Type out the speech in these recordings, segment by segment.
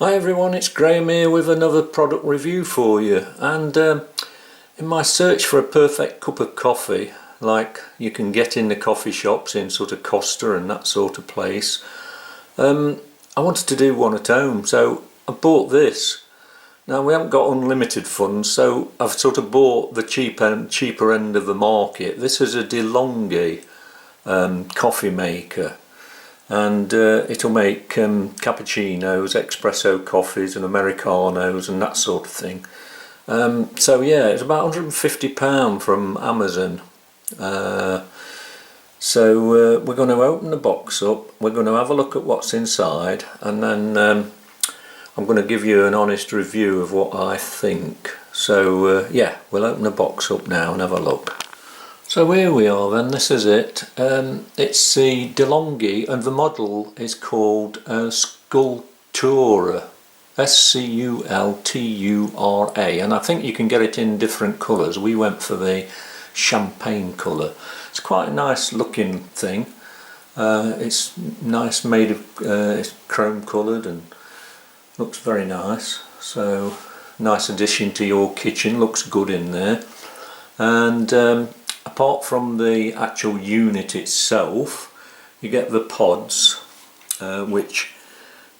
Hi everyone, it's Graham here with another product review for you, and in my search for a perfect cup of coffee like you can get in the coffee shops in sort of Costa and that sort of place, I wanted to do one at home, so I bought this. Now we haven't got unlimited funds, so I've sort of bought the cheaper end of the market. This is a DeLonghi coffee maker, and it'll make cappuccinos, espresso coffees and americanos and that sort of thing. So yeah, it's about £150 from Amazon. So we're going to open the box up, we're going to have a look at what's inside, and then I'm going to give you an honest review of what I think. So yeah, we'll open the box up now and have a look. So here we are then, this is it. It's the DeLonghi and the model is called Scultura, S-C-U-L-T-U-R-A, and I think you can get it in different colours. We went for the champagne colour. It's quite a nice looking thing. It's nice, made of it's chrome coloured and looks very nice. So nice addition to your kitchen, looks good in there. And apart from the actual unit itself, you get the pods, which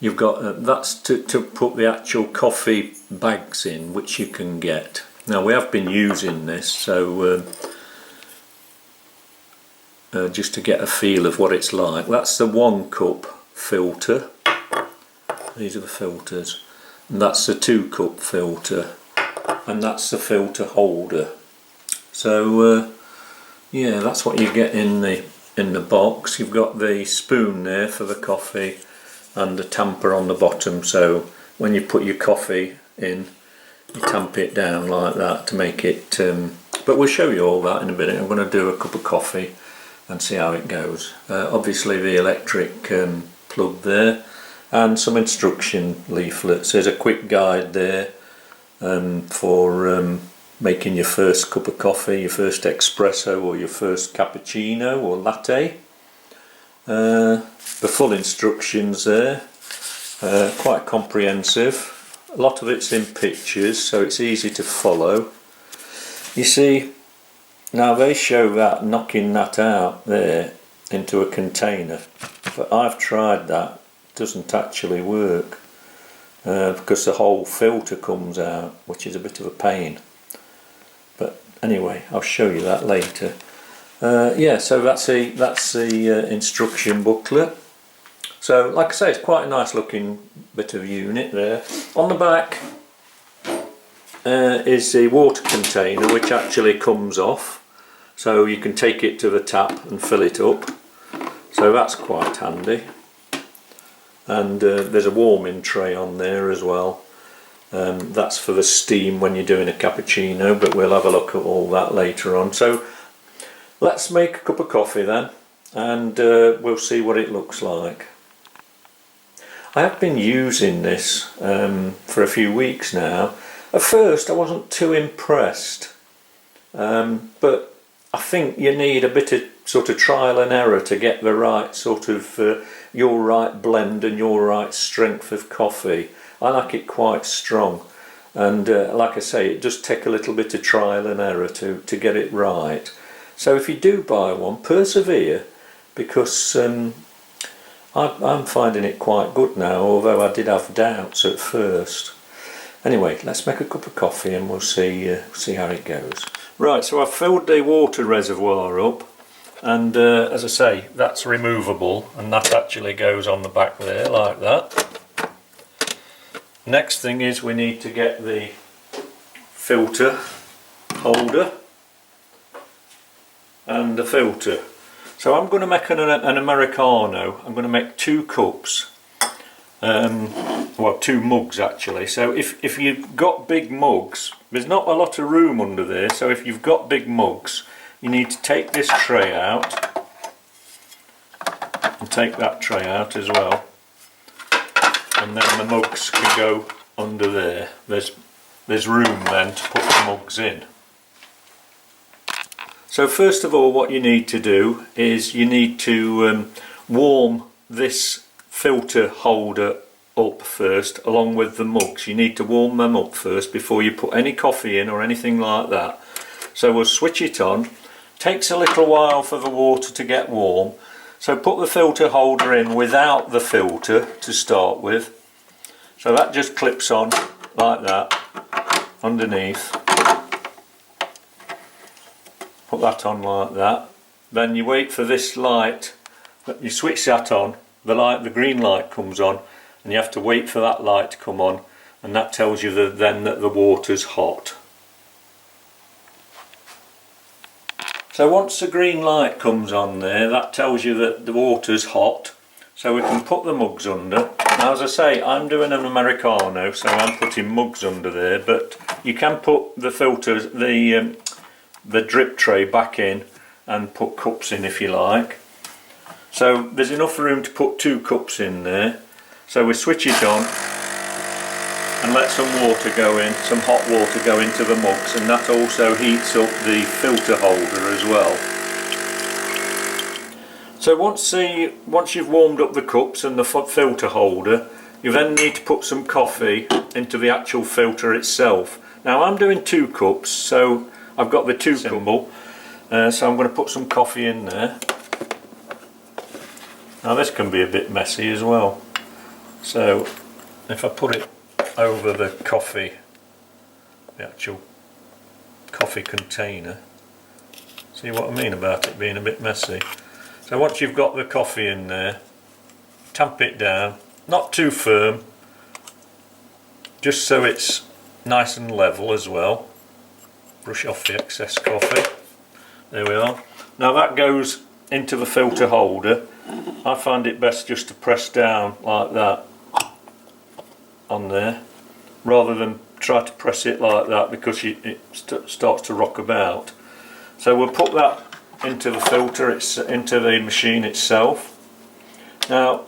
you've got, that's to put the actual coffee bags in, which you can get. Now we have been using this, so just to get a feel of what it's like. That's the 1 cup filter, these are the filters, and that's the 2 cup filter, and that's the filter holder. So yeah, that's what you get in the box. You've got the spoon there for the coffee and the tamper on the bottom, so when you put your coffee in you tamp it down like that to make it, but we'll show you all that in a minute. I'm going to do a cup of coffee and see how it goes. Obviously the electric plug there, and some instruction leaflets. There's a quick guide there for making your first cup of coffee, your first espresso or your first cappuccino or latte. The full instructions there, quite comprehensive. A lot of it's in pictures, so it's easy to follow. You see, now they show that knocking that out there into a container, but I've tried that, it doesn't actually work because the whole filter comes out, which is a bit of a pain. But anyway, I'll show you that later. Yeah, so that's the instruction booklet. So like I say, it's quite a nice looking bit of unit there. On the back is the water container, which actually comes off, so you can take it to the tap and fill it up. So that's quite handy. And there's a warming tray on there as well. That's for the steam when you're doing a cappuccino, but we'll have a look at all that later on. So let's make a cup of coffee then, and we'll see what it looks like. I have been using this for a few weeks now. At first I wasn't too impressed, but I think you need a bit of sort of trial and error to get the right sort of your right blend and your right strength of coffee. I like it quite strong, and like I say, it does take a little bit of trial and error to get it right. So if you do buy one, persevere, because I'm finding it quite good now, although I did have doubts at first. Anyway, let's make a cup of coffee and we'll see how it goes. Right, so I've filled the water reservoir up, and as I say, that's removable, and that actually goes on the back there like that. Next thing is we need to get the filter holder and the filter. So I'm going to make an americano. I'm going to make 2 cups, well 2 mugs actually. So if you've got big mugs, there's not a lot of room under there, so if you've got big mugs you need to take this tray out and take that tray out as well, and then the mugs can go under there. There's room then to put the mugs in. So first of all, what you need to do is you need to warm this filter holder up first, along with the mugs. You need to warm them up first before you put any coffee in or anything like that. So we'll switch it on. Takes a little while for the water to get warm, so put the filter holder in without the filter to start with. So that just clips on like that underneath. Put that on like that. Then you wait for this light, you switch that on, the green light comes on, and you have to wait for that light to come on, and that tells you then that the water's hot. So once the green light comes on there, that tells you that the water's hot, so we can put the mugs under. Now, as I say, I'm doing an americano, so I'm putting mugs under there, but you can put the filters, the drip tray back in and put cups in if you like. So there's enough room to put 2 cups in there. So we switch it on and let some water go in, some hot water go into the mugs, and that also heats up the filter holder as well. So once you've warmed up the cups and the filter holder, you then need to put some coffee into the actual filter itself. Now I'm doing 2 cups, so I've got the 2 symbol, so I'm going to put some coffee in there. Now this can be a bit messy as well, so if I put it over the coffee, the actual coffee container, see what I mean about it being a bit messy. So once you've got the coffee in there, tamp it down, not too firm, just so it's nice and level as well. Brush off the excess coffee. There we are. Now that goes into the filter holder. I find it best just to press down like that on there, rather than try to press it like that, because it starts to rock about. So we'll put that into the filter, into the machine itself. Now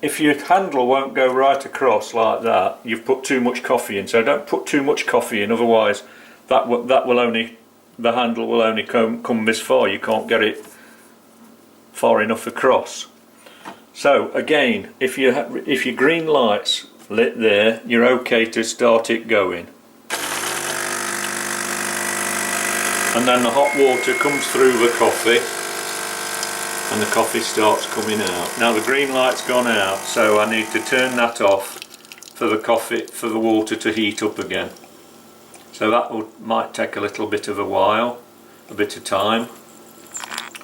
if your handle won't go right across like that, you've put too much coffee in, so don't put too much coffee in, otherwise the handle will only come this far. You can't get it far enough across. So again, if your green light's lit there, you're okay to start it going. And then the hot water comes through the coffee and the coffee starts coming out. Now the green light's gone out, so I need to turn that off for the water to heat up again. So that might take a little bit of a bit of time.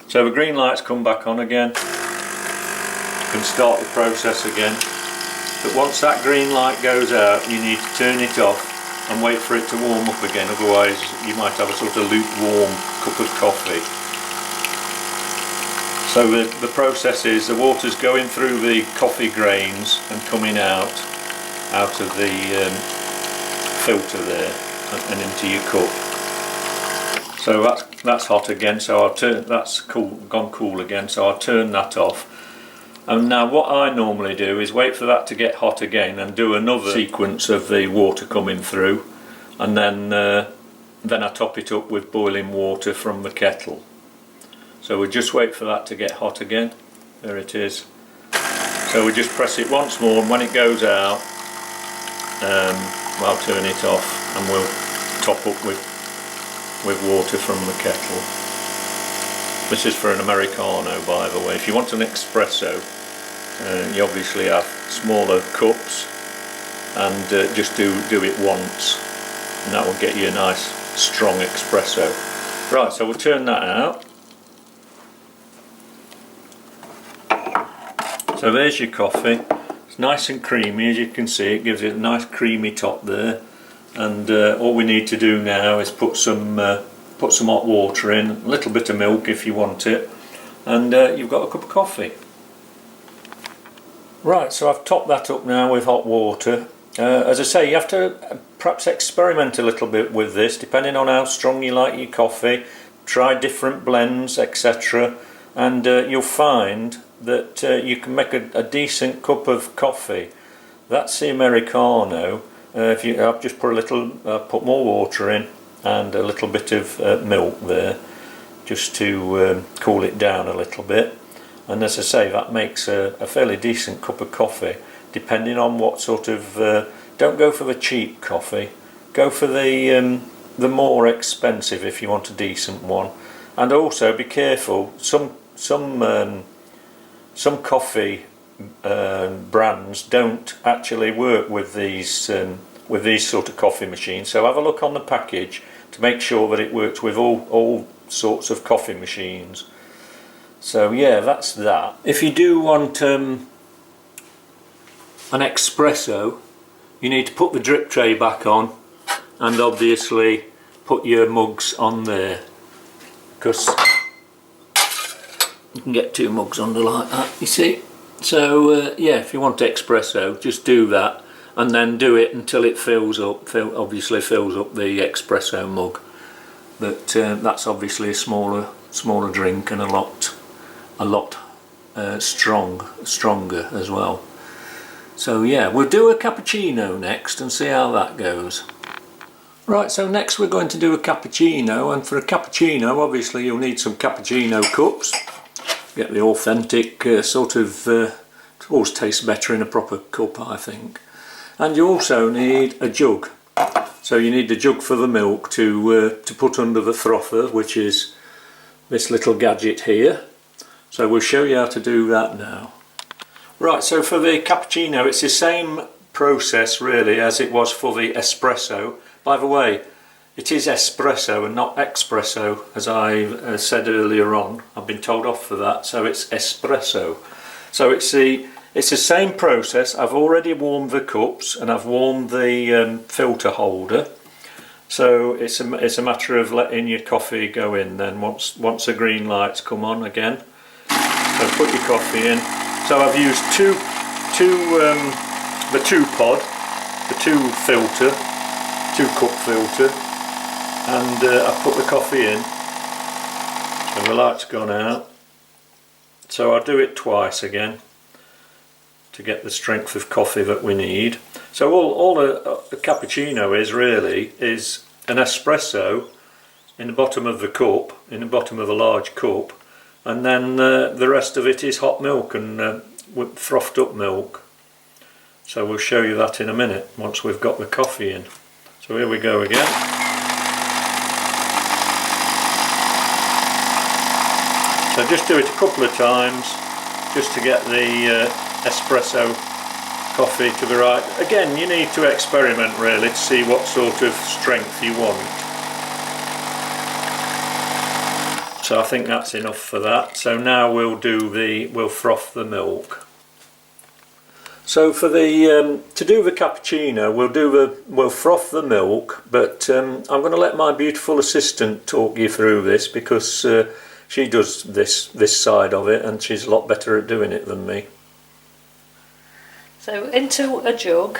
So the green light's come back on again. You can start the process again. But once that green light goes out, you need to turn it off and wait for it to warm up again, otherwise you might have a sort of lukewarm cup of coffee. So the process is the water's going through the coffee grains and coming out of the filter there and into your cup. So that's hot again, so that's gone cool again, so I'll turn that off. And now what I normally do is wait for that to get hot again and do another sequence of the water coming through, and then I top it up with boiling water from the kettle. So we just wait for that to get hot again. There it is. So we just press it once more, and when it goes out, I'll turn it off and we'll top up with water from the kettle. This is for an americano, by the way. If you want an espresso, you obviously have smaller cups, and just do it once, and that will get you a nice strong espresso. Right, so we'll turn that out. So there's your coffee. It's nice and creamy, as you can see. It gives it a nice creamy top there, and all we need to do now is put some hot water in, a little bit of milk if you want it, and you've got a cup of coffee. Right, so I've topped that up now with hot water. As I say, you have to perhaps experiment a little bit with this, depending on how strong you like your coffee. Try different blends, etc., and you'll find that you can make a decent cup of coffee. That's the americano. I've just put more water in and a little bit of milk there, just to cool it down a little bit. And as I say, that makes a fairly decent cup of coffee. depending on what sort of. Don't go for the cheap coffee. Go for the more expensive if you want a decent one. And also be careful. Some coffee brands don't actually work with these sort of coffee machines. So have a look on the package to make sure that it works with all sorts of coffee machines. So yeah, that's that. If you do want an espresso, you need to put the drip tray back on, and obviously put your mugs on there, because you can get 2 mugs under like that, you see. So yeah, if you want espresso, just do that, and then do it until it fills up. Obviously fills up the espresso mug, but that's obviously a smaller drink and a lot stronger as well. So yeah, we'll do a cappuccino next and see how that goes. Right, so next we're going to do a cappuccino, and for a cappuccino obviously you'll need some cappuccino cups. Get the authentic sort of, it always tastes better in a proper cup, I think. And you also need a jug. So you need a jug for the milk to put under the frother, which is this little gadget here. So we'll show you how to do that now. Right, so for the cappuccino it's the same process really as it was for the espresso. By the way, it is espresso and not espresso, as I said earlier on. I've been told off for that, so it's espresso. So it's the same process. I've already warmed the cups and I've warmed the filter holder. So it's a matter of letting your coffee go in then once the green lights come on again. So put your coffee in. So I've used the 2-cup filter, and I've put the coffee in, and the light's gone out. So I'll do it twice again to get the strength of coffee that we need. So all a cappuccino is really is an espresso in the bottom of the cup, in the bottom of a large cup, and then the rest of it is hot milk and frothed up milk. So we'll show you that in a minute once we've got the coffee in. So here we go again. So just do it a couple of times just to get the espresso coffee to be right. Again, you need to experiment really to see what sort of strength you want. So I think that's enough for that. So now we'll froth the milk. So for the to do the cappuccino, we'll froth the milk, but I'm going to let my beautiful assistant talk you through this, because she does this side of it and she's a lot better at doing it than me. So into a jug,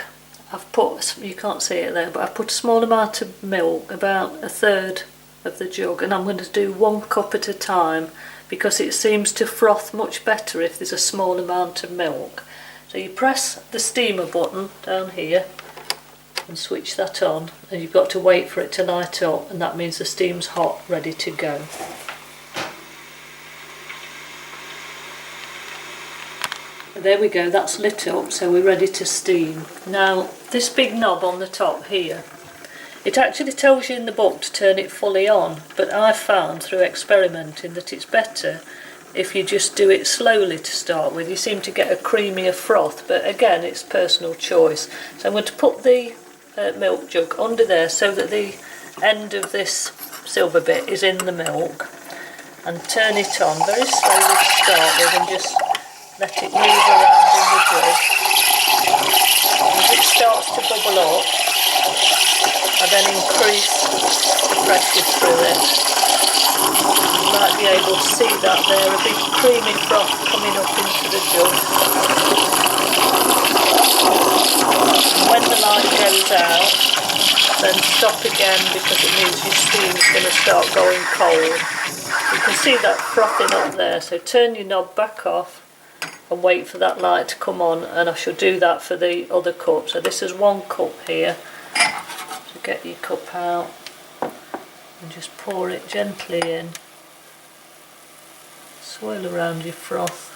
I've put, you can't see it there, but I've put a small amount of milk, about 1/3 of the jug, and I'm going to do 1 cup at a time because it seems to froth much better if there's a small amount of milk. So you press the steamer button down here and switch that on, and you've got to wait for it to light up, and that means the steam's hot, ready to go. There we go, that's lit up, so we're ready to steam. Now this big knob on the top here, it actually tells you in the book to turn it fully on, but I've found through experimenting that it's better if you just do it slowly to start with. You seem to get a creamier froth, but again it's personal choice. So I'm going to put the milk jug under there so that the end of this silver bit is in the milk, and turn it on very slowly to start with, and just let it move around in the jug. As it starts to bubble up, I then increase the pressure through it. You might be able to see that there, a big creamy froth coming up into the jug. And when the light goes out, then stop again, because it means your steam's going to start going cold. You can see that frothing up there, so turn your knob back off and wait for that light to come on, and I shall do that for the other cup. So this is 1 cup here. So get your cup out and just pour it gently in. Swirl around your froth.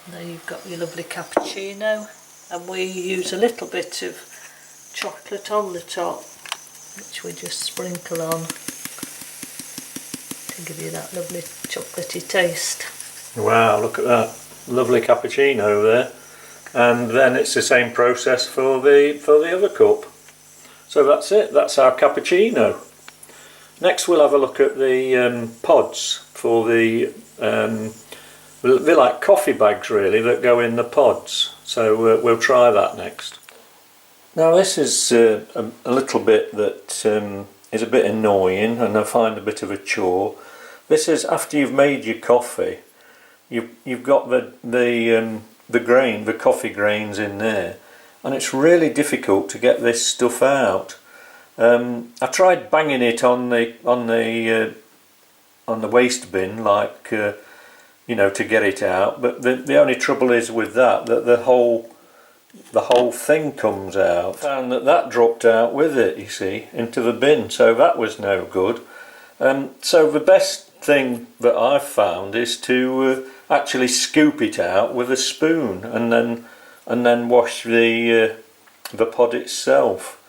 And there you've got your lovely cappuccino, and we use a little bit of chocolate on the top, which we just sprinkle on to give you that lovely chocolatey taste. Wow, look at that lovely cappuccino there. And then it's the same process for the other cup. So that's it, that's our cappuccino. Next we'll have a look at the pods for the they're like coffee bags really that go in the pods, so we'll try that next. Now this is a little bit that is a bit annoying and I find a bit of a chore. This is after you've made your coffee, you've got the coffee grains in there, and it's really difficult to get this stuff out. I tried banging it on the waste bin, like you know, to get it out, but the only trouble is with that the whole thing comes out. I found that dropped out with it, you see, into the bin, so that was no good. So the best thing that I've found is to actually scoop it out with a spoon and then wash the pod itself.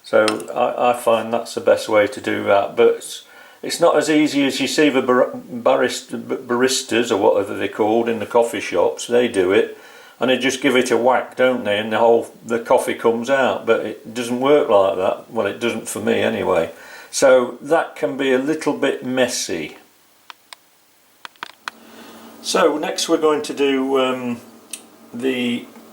So I find that's the best way to do that, but it's not as easy as you see the baristas or whatever they're called in the coffee shops. They do it and they just give it a whack, don't they, and the coffee comes out, but it doesn't work like that. Well, it doesn't for me anyway, so that can be a little bit messy. So next we're going to do a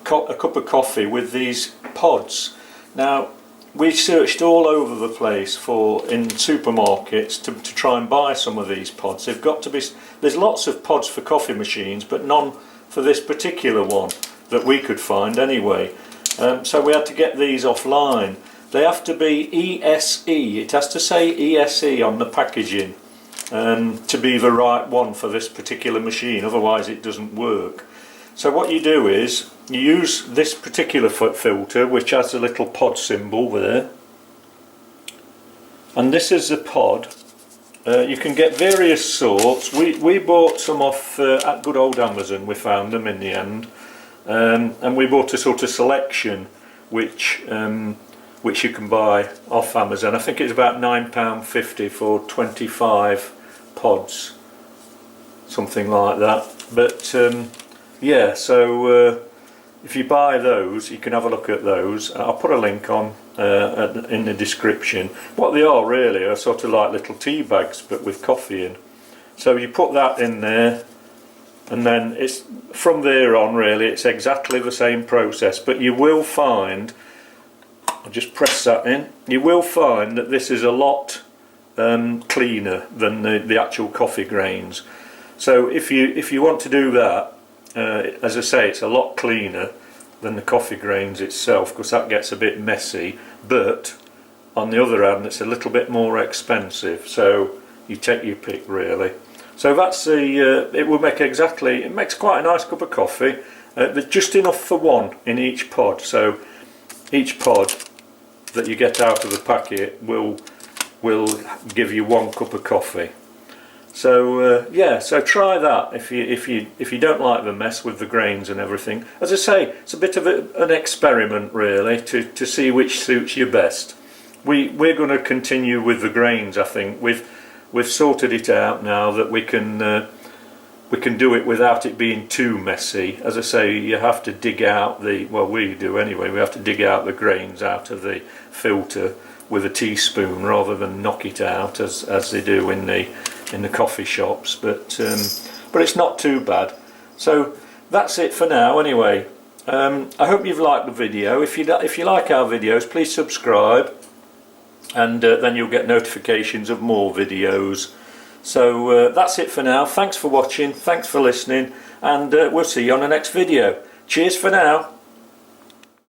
cup of coffee with these pods. Now we searched all over the place in supermarkets to try and buy some of these pods. There's lots of pods for coffee machines, but none for this particular one that we could find anyway. So we had to get these offline. They have to be ESE, it has to say ESE on the packaging to be the right one for this particular machine, otherwise it doesn't work. So what you do is you use this particular filter, which has a little pod symbol there, and this is the pod. You can get various sorts. We bought some off at good old Amazon. We found them in the end, and we bought a sort of selection which you can buy off Amazon. I think it's about £9.50 for 25 pods, something like that. But yeah, so if you buy those, you can have a look at those. I'll put a link on in the description. What they are really are sort of like little tea bags, but with coffee in. So you put that in there, and then it's from there on really it's exactly the same process, but you will find, I'll just press that in, you will find that this is a lot cleaner than the actual coffee grains. So if you want to do that, as I say, it's a lot cleaner than the coffee grains itself, because that gets a bit messy, but on the other hand it's a little bit more expensive, so you take your pick really. So that's it makes quite a nice cup of coffee. There's just enough for one in each pod, so each pod that you get out of the packet will give you one cup of coffee. So yeah, so try that if you don't like the mess with the grains and everything. As I say, it's a bit of an experiment really to see which suits you best. We're going to continue with the grains. I think we've sorted it out now that we can do it without it being too messy. As I say, you have to dig out we do anyway, we have to dig out the grains out of the filter with a teaspoon rather than knock it out as they do in the coffee shops, but it's not too bad. So that's it for now anyway. I hope you've liked the video. If you like our videos, please subscribe, and then you'll get notifications of more videos. So that's it for now. Thanks for watching, thanks for listening, and we'll see you on the next video. Cheers for now.